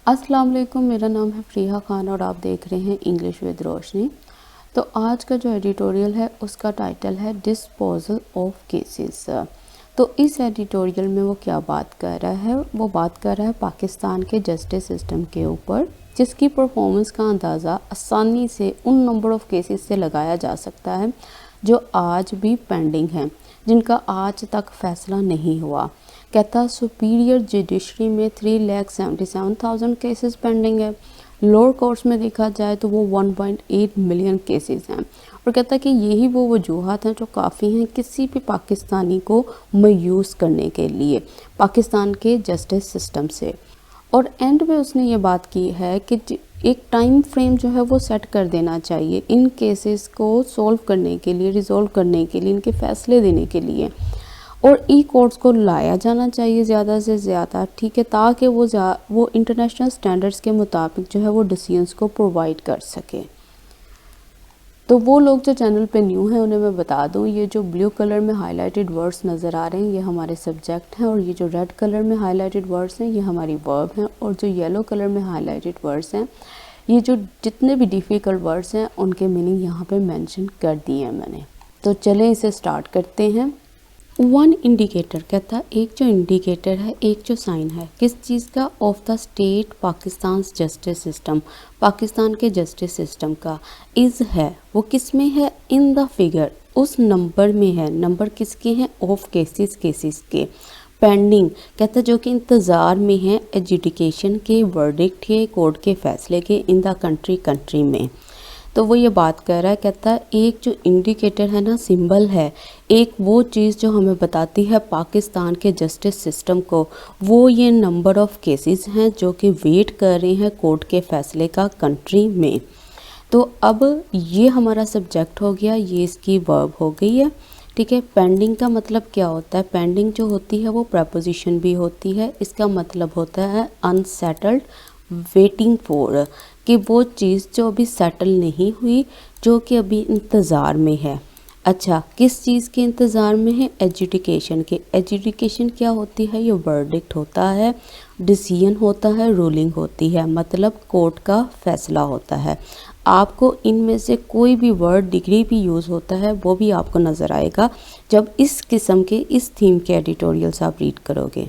अस्सलाम वालेकुम, मेरा नाम है फ़रीहा खान और आप देख रहे हैं इंग्लिश विद रोशनी। तो आज का जो एडिटोरियल है उसका टाइटल है डिस्पोजल ऑफ केसेस। तो इस एडिटोरियल में वो क्या बात कर रहा है, वो बात कर रहा है पाकिस्तान के जस्टिस सिस्टम के ऊपर, जिसकी परफॉर्मेंस का अंदाज़ा आसानी से उन नंबर ऑफ केसेस से लगाया जा सकता है जो आज भी पेंडिंग हैं, जिनका आज तक फैसला नहीं हुआ। कहता सुपीरियर जुडिशरी में 3,77,000 केसेस पेंडिंग है। लोअर कोर्ट्स में देखा जाए तो वो 1.8 मिलियन केसेस हैं। और कहता कि यही वो वजूहत हैं जो काफ़ी हैं किसी भी पाकिस्तानी को मायूस करने के लिए पाकिस्तान के जस्टिस सिस्टम से। और एंड में उसने ये बात की है कि एक टाइम फ्रेम जो है वो सेट कर देना चाहिए इन केसेस को सॉल्व करने के लिए, रिज़ॉल्व करने के लिए, इनके फ़ैसले देने के लिए। और ई कोर्ट्स को लाया जाना चाहिए ज़्यादा से ज़्यादा, ठीक है, ताकि वो इंटरनेशनल स्टैंडर्ड्स के मुताबिक जो है वो डिसीजंस को प्रोवाइड कर सके। तो वो लोग जो चैनल पे न्यू हैं उन्हें मैं बता दूं, ये जो ब्लू कलर में हाईलाइटेड वर्ड्स नज़र आ रहे हैं ये हमारे सब्जेक्ट हैं, और ये जो रेड कलर में हाईलाइटेड वर्ड्स हैं ये हमारी वर्ब हैं, और जो येलो कलर में हाईलाइटेड वर्ड्स हैं ये जो जितने भी डिफ़िकल्ट वर्ड्स हैं उनके मीनिंग यहाँ पे मेंशन कर दिए हैं मैंने। तो चलें इसे स्टार्ट करते हैं। वन इंडिकेटर कहता है एक जो इंडिकेटर है, एक जो साइन है किस चीज़ का, of the state Pakistan justice system, Pakistan के जस्टिस सिस्टम का, इज़ है वो किस में है, इन द फिगर उस नंबर में है। नंबर किसके हैं, ऑफ केसेस के। पेंडिंग कहता है जो कि इंतज़ार में है एजुडिकेशन के, वर्डिक्ट के, कोर्ट के फैसले के, इन द कंट्री में। तो वो ये बात कर रहा है, कहता है एक जो इंडिकेटर है ना, सिंबल है, एक वो चीज़ जो हमें बताती है पाकिस्तान के जस्टिस सिस्टम को, वो ये नंबर ऑफ़ केसेस हैं जो कि वेट कर रहे हैं कोर्ट के फ़ैसले का कंट्री में। तो अब ये हमारा सब्जेक्ट हो गया, ये इसकी वर्ब हो गई है, ठीक है। पेंडिंग का मतलब क्या होता है, पेंडिंग जो होती है वो प्रपोजिशन भी होती है, इसका मतलब होता है अनसेटल्ड, वेटिंग फॉर, कि वो चीज़ जो अभी सेटल नहीं हुई, जो कि अभी इंतज़ार में है। अच्छा, किस चीज़ के इंतज़ार में है, एजुडिकेशन के। एजुडिकेशन क्या होती है, ये वर्डिक्ट होता है, डिसीजन होता है, रूलिंग होती है, मतलब कोर्ट का फैसला होता है। आपको इनमें से कोई भी वर्ड, डिग्री भी यूज़ होता है, वो भी आपको नज़र आएगा जब इस किस्म के, इस थीम के एडिटोरियल्स आप रीड करोगे।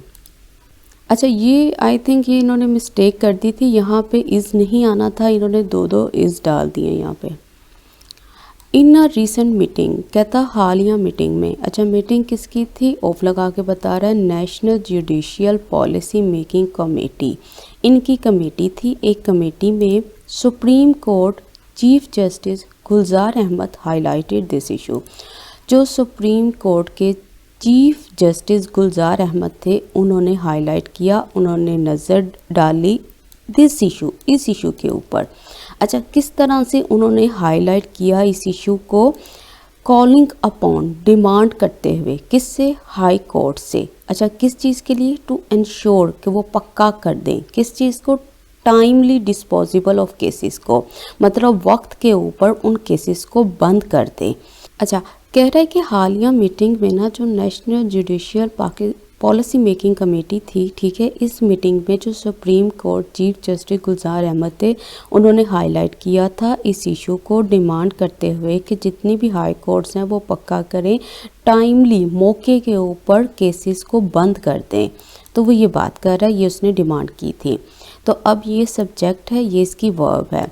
अच्छा, ये आई थिंक ये इन्होंने मिस्टेक कर दी थी, यहाँ पे इज़ नहीं आना था, इन्होंने दो इज़ डाल दिए यहाँ पे। इन अ रीसेंट मीटिंग कहता हालिया मीटिंग में। अच्छा, मीटिंग किसकी थी, ऑफ लगा के बता रहा है, national judicial policy making committee, इनकी कमेटी थी। एक कमेटी में supreme court chief justice Gulzar Ahmed highlighted this issue. जो सुप्रीम कोर्ट के चीफ जस्टिस गुलजार अहमद थे उन्होंने हाईलाइट किया, उन्होंने नज़र डाली दिस इशू, इस इशू के ऊपर। अच्छा, किस तरह से उन्होंने हाईलाइट किया इस इशू को, कॉलिंग अपॉन, डिमांड करते हुए, किससे, हाई कोर्ट से। अच्छा, किस चीज़ के लिए, टू इंश्योर, कि वो पक्का कर दें, किस चीज़ को, टाइमली डिस्पोजिबल ऑफ केसेस को, मतलब वक्त के ऊपर उन केसेस को बंद कर दें। अच्छा, कह रहा है कि हालिया मीटिंग में ना जो national judicial policy making committee थी, ठीक है, इस मीटिंग में जो supreme court chief justice Gulzar Ahmed थे उन्होंने हाईलाइट किया था इस इशू को, डिमांड करते हुए कि जितनी भी हाई कोर्ट्स हैं वो पक्का करें, टाइमली, मौके के ऊपर केसेस को बंद कर दें। तो वो ये बात कर रहा है, ये उसने डिमांड की थी। तो अब ये सब्जेक्ट है, ये इसकी वर्ब है।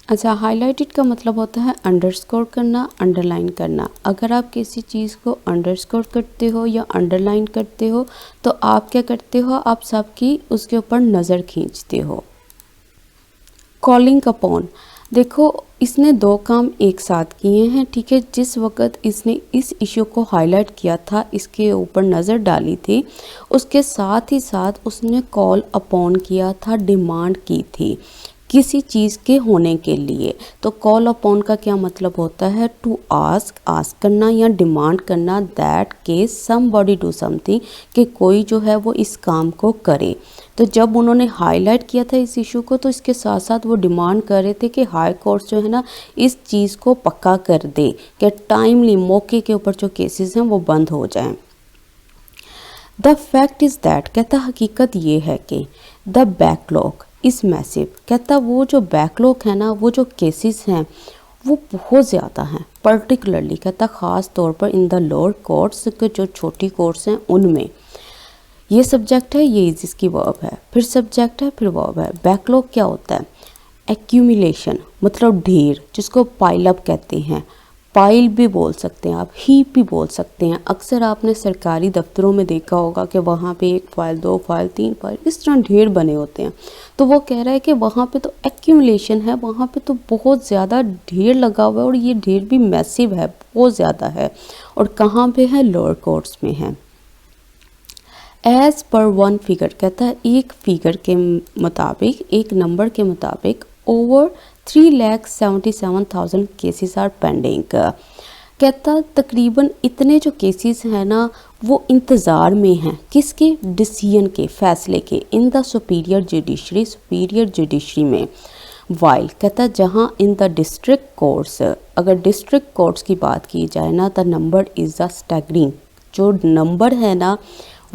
अच्छा, हाईलाइटेड का मतलब होता है अंडरस्कोर करना, अंडरलाइन करना। अगर आप किसी चीज़ को अंडरस्कोर करते हो या अंडरलाइन करते हो तो आप क्या करते हो, आप सबकी उसके ऊपर नज़र खींचते हो। कॉलिंग अपॉन, देखो इसने दो काम एक साथ किए हैं, ठीक है। जिस वक्त इसने इस इशू को हाईलाइट किया था, इसके ऊपर नज़र डाली थी, उसके साथ ही साथ उसने कॉल अपॉन किया था, डिमांड की थी किसी चीज़ के होने के लिए। तो कॉल अपॉन का क्या मतलब होता है, टू आस्क, आस्क करना या डिमांड करना, दैट के समबॉडी डू समथिंग, कि कोई जो है वो इस काम को करे। तो जब उन्होंने हाईलाइट किया था इस इशू को तो इसके साथ साथ वो डिमांड कर रहे थे कि हाई कोर्ट जो है ना इस चीज़ को पक्का कर दे कि टाइमली, मौके के ऊपर जो केसेस हैं वो बंद हो जाएं। द फैक्ट इज़ दैट, कहता हकीकत ये है कि द बैकलॉग, इस मैसिव, कहता वो जो बैकलॉग है ना, वो जो केसेस हैं वो बहुत ज़्यादा हैं, पर्टिकुलरली कहता ख़ास तौर पर इन द लोअर कोर्ट्स के जो छोटी कोर्ट्स हैं उनमें। ये सब्जेक्ट है, ये इसकी वर्ब है, फिर सब्जेक्ट है, फिर वर्ब है। बैकलॉग क्या होता है? एक्यूमुलेशन मतलब ढेर, जिसको पाइल अप कहते हैं, पाइल भी बोल सकते हैं आप, हीप भी बोल सकते हैं। अक्सर आपने सरकारी दफ्तरों में देखा होगा कि वहाँ पे 1 फाइल 2 फाइल 3 फाइल इस तरह ढेर बने होते हैं। तो वो कह रहा है कि वहाँ पे तो एक्यूमुलेशन है, वहाँ पे तो बहुत ज़्यादा ढेर लगा हुआ है और ये ढेर भी मैसिव है, बहुत ज़्यादा है। और कहाँ पे है? लोअर कोर्ट्स में है। एज़ पर वन फिगर, कहता है एक फिगर के मुताबिक, एक नंबर के मुताबिक ओवर 3,77,000 केसेस आर पेंडिंग। कहता तकरीबन इतने जो केसेस हैं ना वो इंतज़ार में हैं, किसके? डिसीजन के, फैसले के, in the superior judiciary, superior judiciary में। वाइल कहता जहाँ इन द डिस्ट्रिक्ट कोर्ट्स, अगर डिस्ट्रिक्ट कोर्ट्स की बात की जाए ना, the number is the staggering, जो नंबर है ना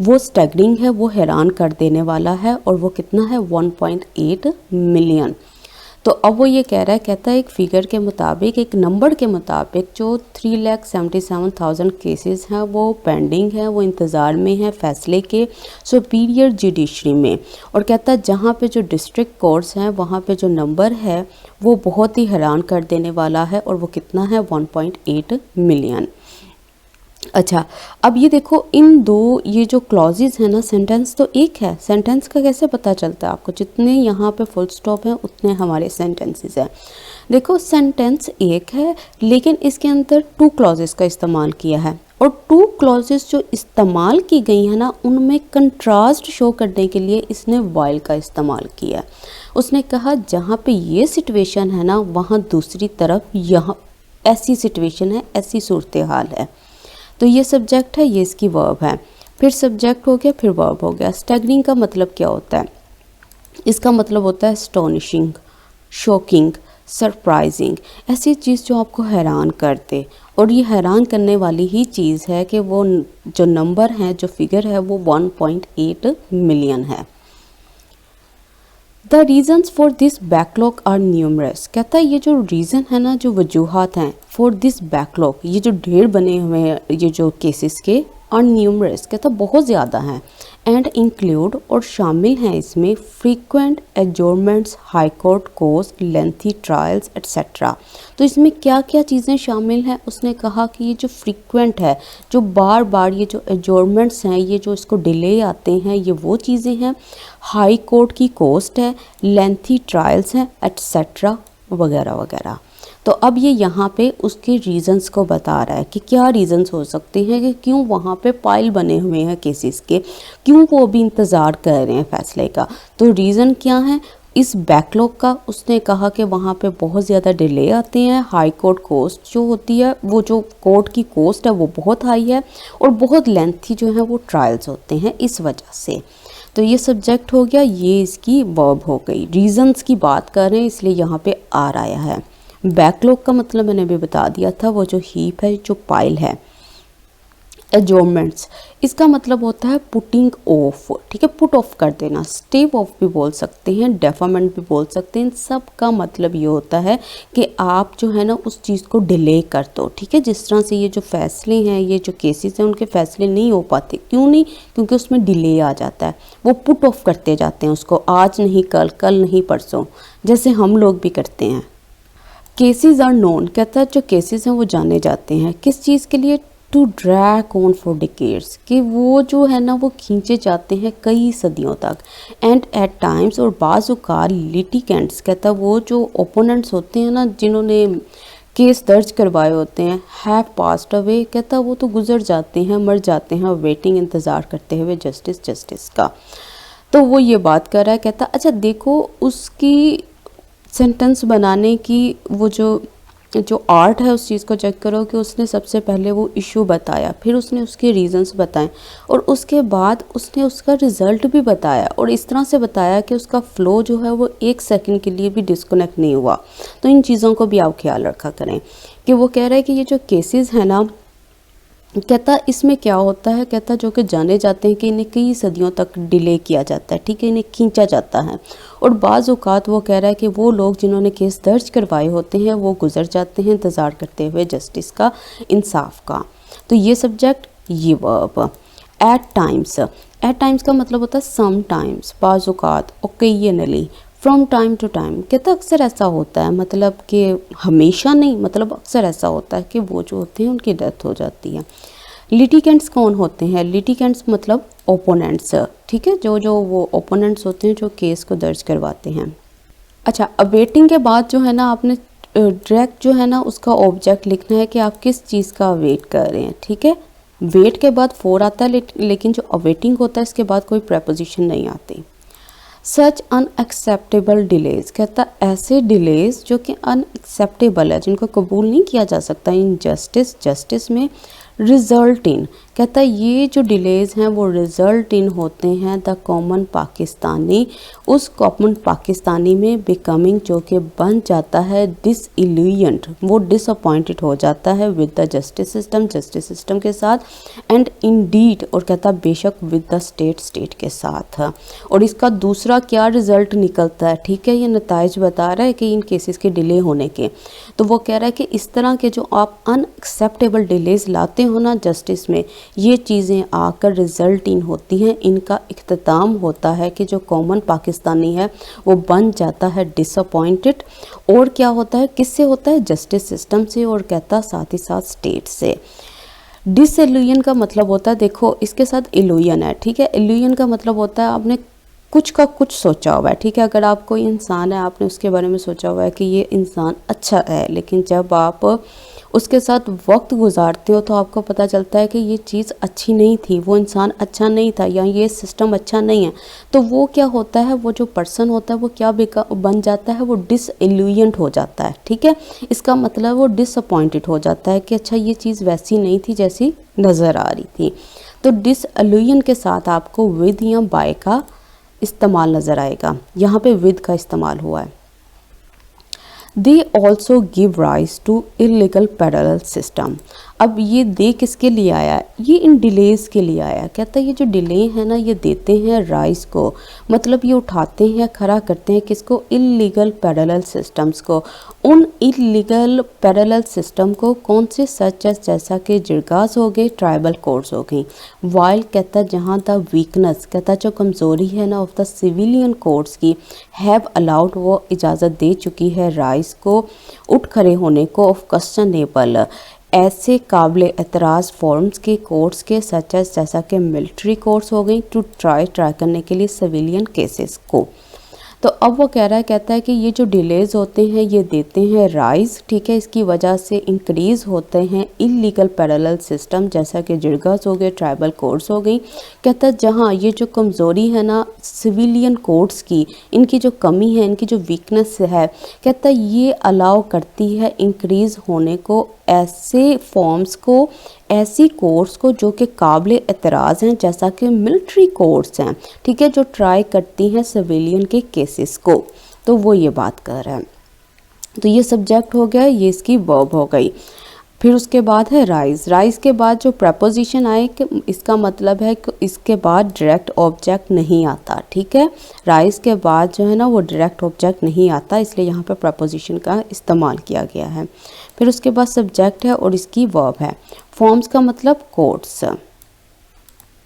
वो स्टैगरिंग है, वो हैरान कर देने वाला है। और वो कितना है? 1.8 मिलियन। तो अब वो ये कह रहा है, कहता है एक फिगर के मुताबिक, एक नंबर के मुताबिक जो 3,77,000 केसेस हैं वो पेंडिंग है, वो इंतज़ार में है फैसले के सुपीरियर जुडिशरी में। और कहता है जहाँ पे जो डिस्ट्रिक्ट कोर्ट्स हैं वहाँ पे जो नंबर है वो बहुत ही हैरान कर देने वाला है। और वो कितना है? 1.8 मिलियन। अच्छा, अब ये देखो इन दो ये जो क्लॉजेज है ना, सेंटेंस तो एक है, सेंटेंस का कैसे पता चलता है आपको? जितने यहाँ पे फुल स्टॉप हैं उतने हमारे सेंटेंसेस हैं। देखो सेंटेंस एक है लेकिन इसके अंदर 2 क्लॉजेस का इस्तेमाल किया है। और 2 क्लॉजेस जो इस्तेमाल की गई है ना उनमें कंट्रास्ट शो करने के लिए इसने वाइल का इस्तेमाल किया। उसने कहा जहाँ पे ये सिचुएशन है ना वहाँ दूसरी तरफ यहाँ ऐसी सिचुएशन है, ऐसी सूरत हाल है। तो ये सब्जेक्ट है, ये इसकी वर्ब है, फिर सब्जेक्ट हो गया, फिर वर्ब हो गया। स्टैगरिंग का मतलब क्या होता है? इसका मतलब होता है एस्टोनिशिंग, शॉकिंग, सरप्राइजिंग, ऐसी चीज़ जो आपको हैरान कर दे। और ये हैरान करने वाली ही चीज़ है कि वो जो नंबर है, जो फिगर है वो 1.8 मिलियन है। The reasons for this backlog are numerous, कहता है ये जो रीज़न है ना, जो वजूहात हैं फॉर दिस बैकलॉग, ये जो ढेर बने हुए हैं ये जो केसेस के, आर न्यूमरस, कहता बहुत ज़्यादा हैं। एंड इंक्लूड, और शामिल हैं इसमें frequent adjournments, high court courts, lengthy trials etcetera. तो इसमें क्या क्या चीज़ें शामिल हैं? उसने कहा कि ये जो फ्रीक्वेंट है, जो बार बार ये जो एडजोर्नमेंट्स हैं, ये जो इसको डिले आते हैं, ये वो चीज़ें हैं। हाई कोर्ट की कोस्ट है, लेंथी ट्रायल्स हैं एट्सेट्रा वगैरह वगैरह। तो अब ये यहाँ पे उसके रीज़न्स को बता रहा है कि क्या रीज़न्स हो सकते हैं कि क्यों वहाँ पे पाइल बने हुए हैं केसेस के, क्यों वो भी इंतज़ार कर रहे हैं फैसले का। तो रीज़न क्या है इस बैकलॉग का? उसने कहा कि वहाँ पे बहुत ज़्यादा डिले आते हैं, हाई कोर्ट कोस्ट जो होती है, वो जो कोर्ट की कोस्ट है वो बहुत हाई है, और बहुत लेंथी जो है वो ट्रायल्स होते हैं इस वजह से। तो ये सब्जेक्ट हो गया, ये इसकी वर्ब हो गई। रीज़न्स की बात कर रहे हैं इसलिए यहाँ पे आर आया है। बैकलॉग का मतलब मैंने भी बता दिया था, वो जो हीप है, जो पाइल है। एडजोर्नमेंट्स, इसका मतलब होता है पुटिंग ऑफ, ठीक है, पुट ऑफ कर देना, स्टेप ऑफ भी बोल सकते हैं, डेफरमेंट भी बोल सकते हैं। इन सब का मतलब ये होता है कि आप जो है ना उस चीज़ को डिले कर दो, ठीक है। जिस तरह से ये जो फैसले हैं, ये जो केसेस हैं, उनके फैसले नहीं हो पाते। क्यों नहीं? क्योंकि उसमें डिले आ जाता है, वो पुट ऑफ करते जाते हैं उसको, आज नहीं कल, कल नहीं परसों, जैसे हम लोग भी करते हैं। केसेस आर नोन, कहता है जो केसेस हैं वो जाने जाते हैं, किस चीज़ के लिए? To drag on for decades, कि वो जो है ना वो खींचे जाते हैं कई सदियों तक। एंड एट टाइम्स, और बाज़-ओ-क़ात लिटिगेंट्स, कहता है वो जो ओपोनेंट्स होते हैं ना, जिन्होंने केस दर्ज करवाए होते हैं, हैव पास्ड अवे, कहता है वो तो गुजर जाते हैं, मर जाते हैं, वेटिंग, इंतज़ार करते हुए जस्टिस का। तो वो ये बात कर रहा है, कहता अच्छा देखो उसकी सेंटेंस बनाने की वो जो आर्ट है उस चीज़ को चेक करो कि उसने सबसे पहले वो इशू बताया, फिर उसने उसके रीज़न्स बताए, और उसके बाद उसने उसका रिज़ल्ट भी बताया, और इस तरह से बताया कि उसका फ़्लो जो है वो 1 सेकंड के लिए भी डिस्कनेक्ट नहीं हुआ। तो इन चीज़ों को भी आप ख्याल रखा करें कि वो कह रहा है कि ये जो केसेस हैं ना कहता इसमें क्या होता है, कहता जो कि जाने जाते हैं कि इन्हें कई सदियों तक डिले किया जाता है, ठीक है, इन्हें खींचा जाता है। और बाज़ औक़ात वो कह रहा है कि वो लोग जिन्होंने केस दर्ज करवाए होते हैं वो गुजर जाते हैं इंतज़ार करते हुए जस्टिस का, इंसाफ का। तो ये सब्जेक्ट, ये वर्ब। एट टाइम्स का मतलब होता है सम टाइम्स, बाज़ औक़ात, occasionally, from time to time. कहता अक्सर ऐसा होता है, मतलब कि हमेशा नहीं, मतलब अक्सर ऐसा होता है कि वो जो होते हैं उनकी डेथ हो जाती है। लिटिगेंट्स कौन होते हैं? लिटिगेंट्स मतलब ओपोनेंट्स, ठीक है, जो वो ओपोनेंट्स होते हैं जो केस को दर्ज करवाते हैं। अच्छा, अवेटिंग के बाद जो है ना आपने डायरेक्ट जो है ना उसका ऑब्जेक्ट लिखना है कि आप किस चीज़ का अवेट कर रहे हैं, ठीक है। वेट के बाद फोर आता है, लेकिन जो अवेटिंग होता है इसके बाद कोई प्रपोजिशन नहीं आती। सच अनएक्सेप्टेबल डिलेज, कहता ऐसे डिलेज जो कि अनएक्सेप्टेबल है, जिनको कबूल नहीं किया जा सकता इन जस्टिस में। रिजल्ट इन, कहता ये जो डिलेज हैं वो रिजल्ट इन होते हैं द कॉमन पाकिस्तानी, उस कॉमन पाकिस्तानी में बिकमिंग, जो कि बन जाता है डिसइल्यूजन्ड, वो डिसअपॉइंटेड हो जाता है विद द जस्टिस सिस्टम के साथ, एंड इंडीड, और कहता बेशक विद द स्टेट के साथ। और इसका दूसरा क्या रिजल्ट निकलता है, ठीक है, ये नताइज बता रहा है कि इन केसेस के डिले होने के। तो वो कह रहा है कि इस तरह के जो आप अनएक्सेप्टेबल डिलेज लाते हो ना जस्टिस में, ये चीज़ें आकर रिजल्ट इन होती हैं, इनका इख्तिताम होता है कि जो कॉमन पाकिस्तानी है वो बन जाता है डिसअपॉइंटेड। और क्या होता है, किससे होता है? जस्टिस सिस्टम से, और कहता साथ ही साथ स्टेट से। डिसइल्यूजन का मतलब होता है, देखो इसके साथ इल्यूजन है, ठीक है, इल्यूजन का मतलब होता है आपने कुछ का कुछ सोचा हुआ है, ठीक है। अगर आप कोई इंसान है, आपने उसके बारे में सोचा हुआ है कि ये इंसान अच्छा है, लेकिन जब आप उसके साथ वक्त गुजारते हो तो आपको पता चलता है कि ये चीज़ अच्छी नहीं थी, वो इंसान अच्छा नहीं था, या ये सिस्टम अच्छा नहीं है। तो वो क्या होता है, वो जो पर्सन होता है वो क्या बन जाता है, वो डिसइल्यूजन्ड हो जाता है, ठीक है। इसका मतलब वो डिसअपॉइंटेड हो जाता है कि अच्छा ये चीज़ वैसी नहीं थी जैसी नज़र आ रही थी। तो डिसइल्यूजन के साथ आपको विद या बाय का इस्तेमाल नज़र आएगा, यहाँ पे विद का इस्तेमाल हुआ है। They also give rise to illegal parallel system. अब ये दे किसके लिए आया है, ये इन डिलेज़ के लिए आया है। कहता है ये जो डिले है ना ये देते हैं राइज को, मतलब ये उठाते हैं, खड़ा करते हैं किसको, इलीगल पैरेलल सिस्टम्स को। उन इलीगल पैरेलल सिस्टम को कौन से, सच एज जैसा कि जिरगास हो गए, ट्राइबल कोर्ट्स हो गई। वाइल कहता जहाँ द वीकनेस, कहता जो कमज़ोरी है ना ऑफ द सिविलियन कोर्ट्स की, हैव अलाउड, वो इजाज़त दे चुकी है राइज को, उठ खड़े होने को, ऑफ क्वेश्चनेबल, ऐसे काबिल एतराज़ फॉर्म्स के कोर्ट्स के, सच एज जैसा कि मिलिट्री कोर्ट्स हो गई, टू ट्राई करने के लिए सिविलियन केसेस को। तो अब वो कह रहा है, कहता है कि ये जो डिलेज होते हैं ये देते हैं राइज, ठीक है, इसकी वजह से इंक्रीज़ होते हैं इलीगल पैरेलल सिस्टम, जैसा कि जिरगास हो गए, ट्राइबल कोर्ट्स हो गई। कहता है जहाँ ये जो कमज़ोरी है ना सिविलियन कोर्ट्स की, इनकी जो कमी है, इनकी जो वीकनेस है, कहता है ये अलाउ करती है इंक्रीज़ होने को ऐसे फॉर्म्स को, ऐसी कोर्ट्स को जो कि काबिल एतराज़ हैं, जैसा कि मिलिट्री कोर्ट्स हैं, ठीक है, जो ट्राई करती हैं सिविलियन के केसेस को। तो वो ये बात कर रहा है। तो ये सब्जेक्ट हो गया, ये इसकी वर्ब हो गई। फिर उसके बाद है राइज के बाद जो प्रपोजिशन आए कि इसका मतलब है कि इसके बाद डायरेक्ट ऑब्जेक्ट नहीं आता, ठीक है। राइज के बाद जो है ना वो डायरेक्ट ऑब्जेक्ट नहीं आता, इसलिए यहाँ पे प्रपोजिशन का इस्तेमाल किया गया है। फिर उसके बाद सब्जेक्ट है और इसकी वर्ब है। फॉर्म्स का मतलब कोर्ट्स।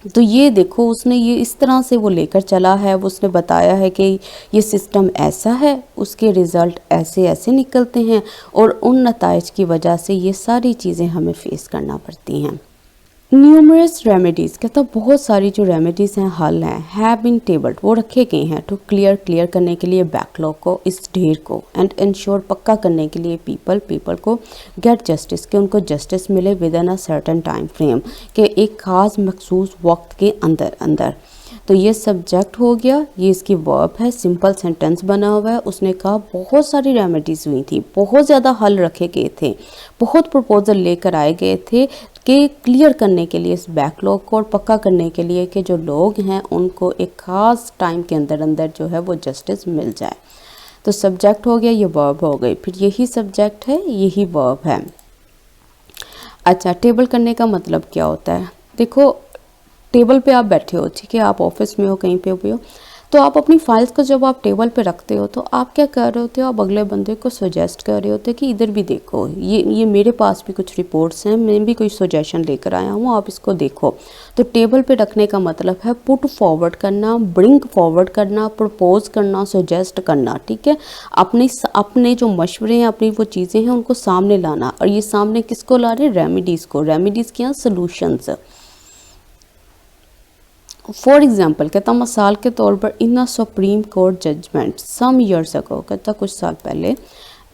तो ये देखो उसने ये इस तरह से वो लेकर चला है, वो उसने बताया है कि ये सिस्टम ऐसा है, उसके रिज़ल्ट ऐसे ऐसे निकलते हैं, और उन नताइज की वजह से ये सारी चीज़ें हमें फेस करना पड़ती हैं। न्यूमरस रेमेडीज़, कहता बहुत सारी जो रेमेडीज़ हैं, हल हैं, हैव बीन टेबल्ड, वो रखे गए हैं, टू क्लियर करने के लिए बैकलॉग को, इस ढेर को, एंड इंश्योर, पक्का करने के लिए पीपल को गेट जस्टिस, कि उनको जस्टिस मिले with in a certain time frame, के एक ख़ास मखसूस वक्त के अंदर। तो ये सब्जेक्ट हो गया, ये इसकी वर्ब है, सिंपल सेंटेंस बना हुआ है। उसने कहा बहुत सारी रेमेडीज़ हुई थी, बहुत ज़्यादा हल रखे गए थे, बहुत प्रपोजल लेकर आए गए थे कि क्लियर करने के लिए इस बैकलॉग को, और पक्का करने के लिए कि जो लोग हैं उनको एक ख़ास टाइम के अंदर जो है वो जस्टिस मिल जाए। तो सब्जेक्ट हो गया, ये वर्ब हो गई, फिर यही सब्जेक्ट है, यही वर्ब है। अच्छा, टेबल करने का मतलब क्या होता है? देखो, टेबल पे आप बैठे हो, ठीक है, आप ऑफिस में हो, कहीं पे भी हो, तो आप अपनी फाइल्स को जब आप टेबल पे रखते हो तो आप क्या कर रहे होते हो, आप अगले बंदे को सजेस्ट कर रहे होते हो कि इधर भी देखो, ये मेरे पास भी कुछ रिपोर्ट्स हैं, मैं भी कोई सजेशन लेकर आया हूँ, आप इसको देखो। तो टेबल पे रखने का मतलब है पुट फॉरवर्ड करना, ब्रिंग फॉरवर्ड करना, प्रपोज करना, सजेस्ट करना, ठीक है। अपने जो मशवरे हैं, अपनी वो चीज़ें हैं, उनको सामने लाना। और ये सामने किसको ला रहे हैं? रेमेडीज़ को। रेमेडीज़ क्या? सोल्यूशंस। फॉर एग्जाम्पल, कहता मिसाल के तौर पर, in a supreme court judgment some years ago, कहता कुछ साल पहले,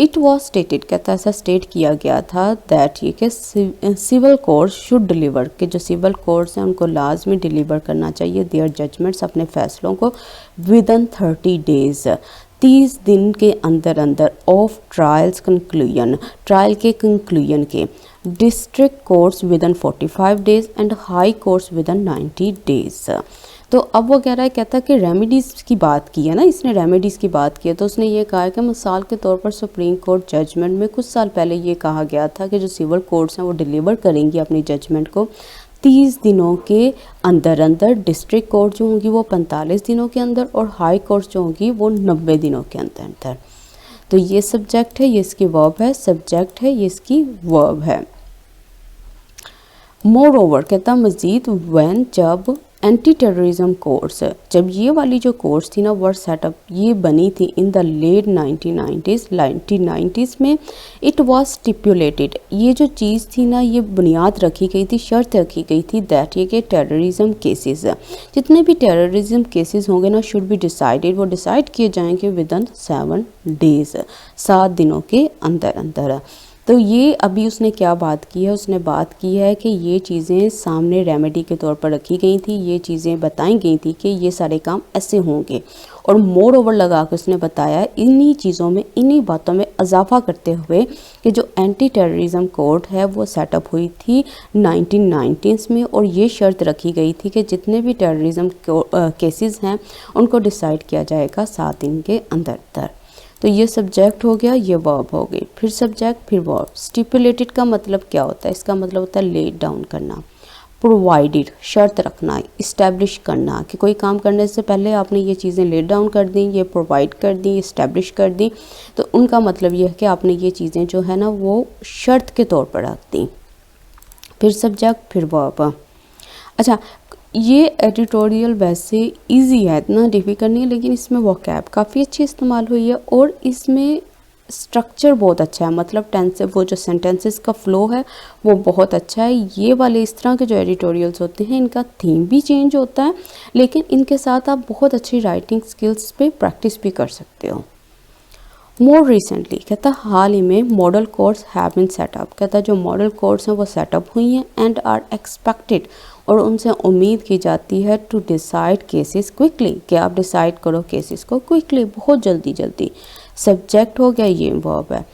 इट वॉज स्टेटेड, कहता ऐसा स्टेट किया गया था दैट ये कि सिविल कोर्ट्स शुड डिलीवर, कि जो सिविल कोर्ट्स हैं उनको लाजमी डिलीवर करना चाहिए देयर जजमेंट्स, अपने फैसलों को, विद इन 30 डेज, 30 दिन के अंदर अंदर, ऑफ ट्रायल्स कंक्लूजन, ट्रायल के कंक्लूजन के, district courts with in 45 days and high courts with in 90 days. तो अब वो कह रहा है, कहता कि रेमेडीज़ की बात की है ना, इसने रेमेडीज़ की बात की है, तो उसने ये कहा है कि मिसाल के तौर पर सुप्रीम कोर्ट जजमेंट में कुछ साल पहले ये कहा गया था कि जो सिविल कोर्ट्स हैं वो डिलीवर करेंगी अपनी जजमेंट को 30 दिनों के अंदर अंदर, डिस्ट्रिक्ट कोर्ट जो होंगी वो 45 दिनों के अंदर, और हाई कोर्ट जो होंगी वो 90 दिनों के अंदर अंदर। तो ये सब्जेक्ट है, ये इसकी वर्ब है, सब्जेक्ट है, ये इसकी वर्ब है। मोर ओवर, कहता मज़ीद, व्हेन, जब, एंटी टेररिज्म कोर्स, जब ये वाली जो कोर्स थी ना, वर्ड सेटअप, ये बनी थी इन द लेट 1990s में, इट वाज स्टिपुलेटेड, ये जो चीज़ थी ना, ये बुनियाद रखी गई थी, शर्त रखी गई थी दैट ये कि टेररिज्म केसेस, जितने भी टेररिज्म केसेस होंगे ना, शुड बी डिसाइडेड, वो डिसाइड किए जाएंगे विद इन 7 डेज, 7 दिनों के अंदर अंदर। तो ये अभी उसने क्या बात की है? उसने बात की है कि ये चीज़ें सामने रेमेडी के तौर पर रखी गई थी, ये चीज़ें बताई गई थी कि ये सारे काम ऐसे होंगे, और मोर ओवर लगा के उसने बताया इन्हीं चीज़ों में, इन्हीं बातों में इजाफा करते हुए कि जो एंटी टेररिज्म कोर्ट है वो सेटअप हुई थी 1990s में, और ये शर्त रखी गई थी कि जितने भी टेररिज्म केसेस हैं उनको डिसाइड किया जाएगा 7 दिन के अंदर अंदर। तो ये सब्जेक्ट हो गया, ये वर्ब हो गई, फिर सब्जेक्ट, फिर वर्ब। स्टिपुलेटेड का मतलब क्या होता है? इसका मतलब होता है लेट डाउन करना, प्रोवाइडेड, शर्त रखना, इस्टेब्लिश करना, कि कोई काम करने से पहले आपने ये चीज़ें लेट डाउन कर दी, ये प्रोवाइड कर दी, इस्टेब्लिश कर दी, तो उनका मतलब ये है कि आपने ये चीज़ें जो है ना वो शर्त के तौर पर रख दी। फिर सब्जेक्ट, फिर वर्ब। अच्छा, ये एडिटोरियल वैसे इजी है, इतना डिफिकल्ट नहीं है, लेकिन इसमें वोकैब काफ़ी अच्छी इस्तेमाल हुई है, और इसमें स्ट्रक्चर बहुत अच्छा है, मतलब टेंस, वो जो सेंटेंसेस का फ़्लो है वो बहुत अच्छा है। ये वाले इस तरह के जो एडिटोरियल्स होते हैं इनका थीम भी चेंज होता है, लेकिन इनके साथ आप बहुत अच्छी राइटिंग स्किल्स पे प्रैक्टिस भी कर सकते हो। मोर रिसेंटली, कहता हाल ही में, model courts have been set up, कहता जो मॉडल कोर्स हैं वो सेटअप हुई हैं, एंड आर एक्सपेक्टेड, और उनसे उम्मीद की जाती है, टू डिसाइड केसेस क्विकली, कि आप डिसाइड करो केसेस को क्विकली, बहुत जल्दी जल्दी। सब्जेक्ट हो गया, ये वर्ब है।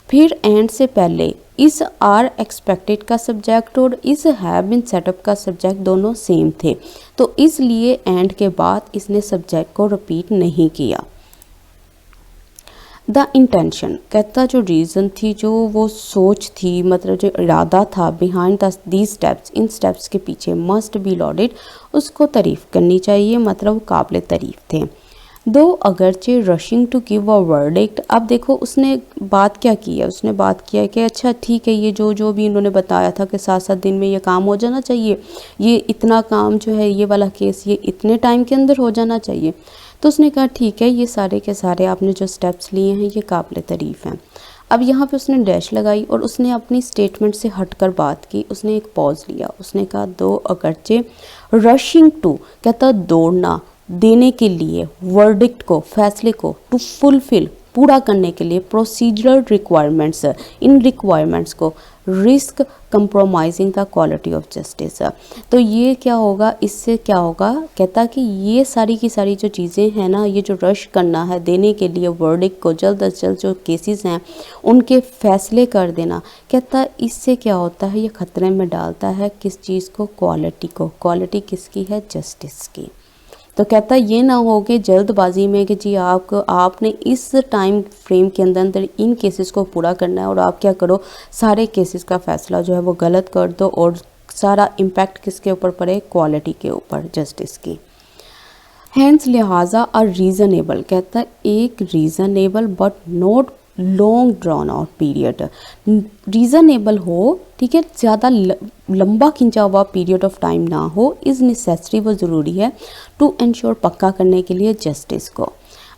फिर एंड से पहले इस आर एक्सपेक्टेड का सब्जेक्ट और इस हैव बीन सेटअप का सब्जेक्ट दोनों सेम थे, तो इसलिए एंड के बाद इसने सब्जेक्ट को रिपीट नहीं किया। द इंटेंशन, कहता जो रीज़न थी, जो वो सोच थी, मतलब जो इरादा था behind these steps, in steps के पीछे, मस्ट बी लॉडेड, उसको तारीफ़ करनी चाहिए, मतलब वो काबिल तारीफ़ थे। दो अगरचे rushing to give a verdict, अब देखो उसने बात क्या की है, उसने बात किया है कि अच्छा ठीक है, ये जो भी इन्होंने बताया था कि 7 दिन में ये काम हो जाना चाहिए, ये इतना काम जो है, ये वाला केस ये इतने टाइम के अंदर हो जाना चाहिए, तो उसने कहा ठीक है, ये सारे के सारे आपने जो स्टेप्स लिए हैं ये काबिल तारीफ़ हैं। अब यहाँ पे उसने डैश लगाई और उसने अपनी स्टेटमेंट से हटकर बात की, उसने एक पॉज लिया, उसने कहा दो अगरचे रशिंग टू, कहता दौड़ना, देने के लिए, वर्डिक्ट को, फैसले को, टू फुलफिल, पूरा करने के लिए, प्रोसीजरल रिक्वायरमेंट्स, इन रिक्वायरमेंट्स को, risk compromising the quality of justice. तो ये क्या होगा, इससे क्या होगा, कहता कि ये सारी की सारी जो चीज़ें हैं ना, ये जो रश करना है देने के लिए वर्डिक्ट को, जल्द अज जल्द जो केसेस हैं उनके फैसले कर देना, कहता इससे क्या होता है, ये ख़तरे में डालता है किस चीज़ को, क्वालिटी को। क्वालिटी किसकी है, जस्टिस की। तो कहता है ये ना हो कि जल्दबाजी में कि जी आपने इस टाइम फ्रेम के अंदर इन केसेस को पूरा करना है और आप क्या करो, सारे केसेस का फैसला जो है वो गलत कर दो और सारा इम्पैक्ट किसके ऊपर पड़े, क्वालिटी के ऊपर, जस्टिस की। हैंस लिहाजा अ रीज़नेबल, कहता है एक reasonable but not long drawn out period, reasonable हो, ठीक है, ज़्यादा लंबा खिंचा हुआ पीरियड ऑफ टाइम ना हो, इज़ नेसेसरी, वो ज़रूरी है, टू इंश्योर, पक्का करने के लिए जस्टिस को।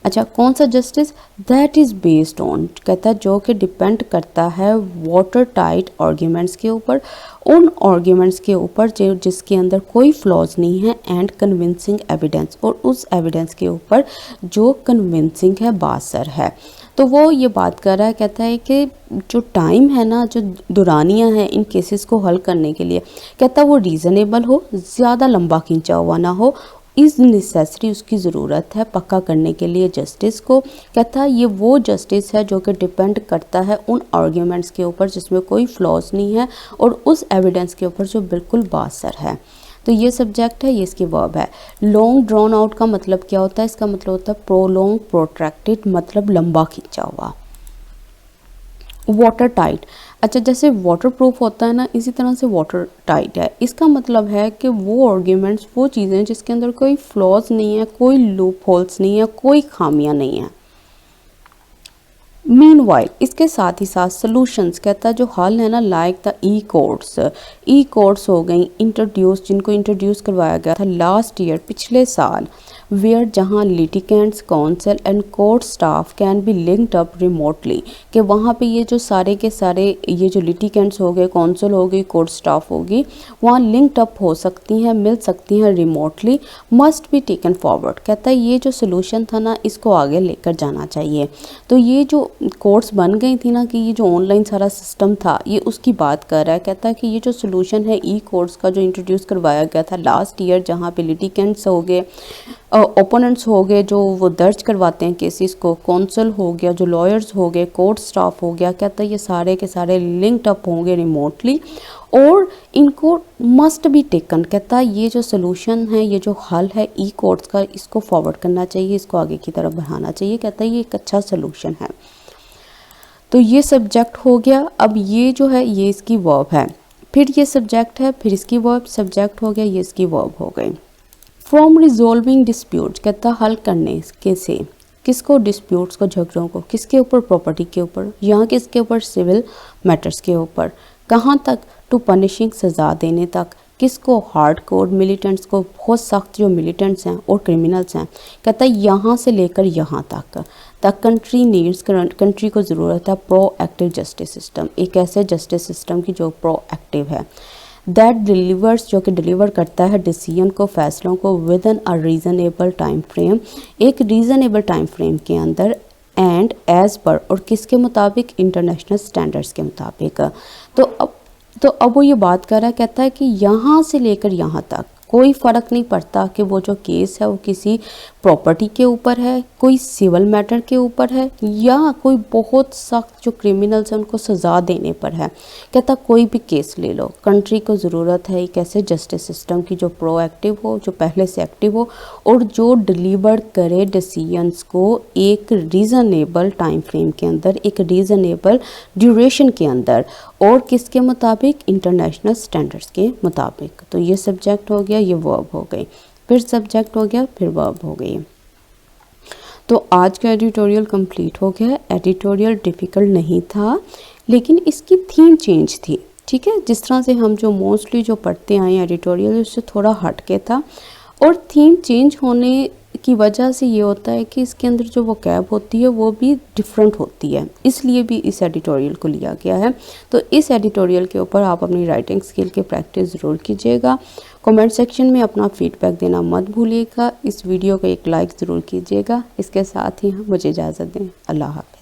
अच्छा, कौन सा justice, that is based on, कहता है जो कि डिपेंड करता है वाटर टाइट आर्ग्यूमेंट्स के ऊपर, उन आर्ग्यूमेंट्स के ऊपर जो जिसके अंदर कोई फ्लॉज नहीं है, एंड कन्विंसिंग एविडेंस, और उस एविडेंस के ऊपर जो कन्विंसिंग है, बासर है। तो वो ये बात कर रहा है, कहता है कि जो टाइम है ना, जो दुरानियाँ हैं इन केसेस को हल करने के लिए, कहता है वो रीज़नेबल हो, ज़्यादा लंबा खिंचा हुआ ना हो, इज़ नेसेसरी, उसकी ज़रूरत है पक्का करने के लिए जस्टिस को। कहता है ये वो जस्टिस है जो कि डिपेंड करता है उन आर्ग्यूमेंट्स के ऊपर जिसमें कोई फ्लॉज नहीं है और उस एविडेंस के ऊपर जो बिल्कुल बासर है। तो ये सब्जेक्ट है, ये इसकी वर्ब है। लॉन्ग ड्रॉन आउट का मतलब क्या होता है, इसका मतलब होता है प्रोलॉन्ग, प्रोट्रैक्टेड, मतलब लंबा खिंचा हुआ। वाटर टाइट, अच्छा जैसे वाटर प्रूफ होता है ना, इसी तरह से वाटर टाइट है, इसका मतलब है कि वो आर्ग्यूमेंट्स, वो चीज़ें जिसके अंदर कोई फ्लॉज नहीं है, कोई लूप होल्स नहीं है, कोई खामियां नहीं है। मीनवाइल, इसके साथ ही साथ सॉल्यूशंस, कहता है जो हल है ना, लाइक द ई कोर्ट्स हो गई इंट्रोड्यूस, जिनको इंट्रोड्यूस करवाया गया था लास्ट ईयर, पिछले साल, वेयर जहां litigants, council and court staff can be linked up remotely, कि वहाँ पे ये जो सारे के सारे ये जो लिटिगेंट्स हो गए, काउंसिल हो गई, कोर्ट स्टाफ होगी, वहाँ लिंक्ड अप हो सकती हैं, मिल सकती हैं remotely, must be taken forward, कहता है ये जो सोल्यूशन था ना, इसको आगे लेकर जाना चाहिए। तो ये जो कोर्ट्स बन गई थी ना, कि ये जो ऑनलाइन सारा सिस्टम था, ये उसकी बात कर रहा है। कहता है कि ये जो सोल्यूशन है ई कोर्ट्स का, जो इंट्रोड्यूस करवाया गया था लास्ट ईयर, जहाँ पे लिटिगेंट्स हो गए, ओपोनेंट्स हो गए जो वो दर्ज करवाते हैं केसेस को, कौंसल हो गया, जो लॉयर्स हो गए, कोर्ट स्टाफ हो गया, कहता है ये सारे के सारे लिंक्ड अप होंगे रिमोटली और इनको मस्ट बी टेकन, कहता है ये जो सोल्यूशन है, ये जो हल है ई कोर्ट्स का, इसको फॉरवर्ड करना चाहिए, इसको आगे की तरफ बढ़ाना चाहिए, कहता है ये एक अच्छा सोल्यूशन है। तो ये सब्जेक्ट हो गया। अब ये जो है ये इसकी वर्ब है, फिर ये सब्जेक्ट है, फिर इसकी वर्ब, सब्जेक्ट हो गया, ये इसकी वर्ब हो गई। फ्रॉम रिजोल्विंग डिस्प्यूट्स, कहता हल करने के से, किसको, डिस्प्यूट्स को, झगड़ों को, किसके ऊपर, प्रॉपर्टी के ऊपर, यहाँ किसके ऊपर, सिविल मैटर्स के ऊपर, कहाँ तक, टू पनिशिंग, सज़ा देने तक, किसको, हार्ड कोर मिलिटेंट्स को, बहुत सख्त जो मिलिटेंट्स हैं और क्रिमिनल्स हैं, कहता है यहाँ से लेकर यहाँ तक। द कंट्री नीड्स, कंट्री को ज़रूरत है प्रोएक्टिव जस्टिस सिस्टम, एक ऐसे जस्टिस सिस्टम की जो प्रोएक्टिव है। दैट डिलीवर्स, जो कि डिलीवर करता है डिसीजन को, फैसलों को, with in a reasonable time frame, एक रीज़नेबल टाइम फ्रेम के अंदर, एंड एज पर, और किसके मुताबिक, इंटरनेशनल स्टैंडर्ड्स के मुताबिक। तो अब वो ये बात कर रहा है, कहता है कि यहाँ से लेकर यहाँ तक कोई फ़र्क नहीं पड़ता कि वो जो केस है वो किसी प्रॉपर्टी के ऊपर है, कोई सिविल मैटर के ऊपर है, या कोई बहुत सख्त जो क्रिमिनल्स हैं उनको सज़ा देने पर है। कहता कोई भी केस ले लो, कंट्री को ज़रूरत है एक ऐसे जस्टिस सिस्टम की जो प्रोएक्टिव हो, जो पहले से एक्टिव हो और जो डिलीवर करे डिसीजंस को एक रीज़नेबल टाइम फ्रेम के अंदर, एक रीज़नेबल ड्यूरेशन के अंदर, और किसके मुताबिक, इंटरनेशनल स्टैंडर्ड्स के मुताबिक। तो ये सब्जेक्ट हो गया, ये वर्ब हो गई, फिर सब्जेक्ट हो गया, फिर वर्ब हो गई। तो आज का एडिटोरियल कंप्लीट हो गया। एडिटोरियल डिफ़िकल्ट नहीं था, लेकिन इसकी थीम चेंज थी, ठीक है। जिस तरह से हम जो मोस्टली जो पढ़ते आए एडिटोरियल, उससे थोड़ा हट के था, और थीम चेंज होने की वजह से ये होता है कि इसके अंदर जो वोकैब होती है वो भी डिफरेंट होती है, इसलिए भी इस एडिटोरियल को लिया गया है। तो इस एडिटोरियल के ऊपर आप अपनी राइटिंग स्किल की प्रैक्टिस ज़रूर कीजिएगा। कमेंट सेक्शन में अपना फीडबैक देना मत भूलिएगा। इस वीडियो को एक लाइक ज़रूर कीजिएगा। इसके साथ ही मुझे इजाज़त दें। अल्लाह हाफ़िज़।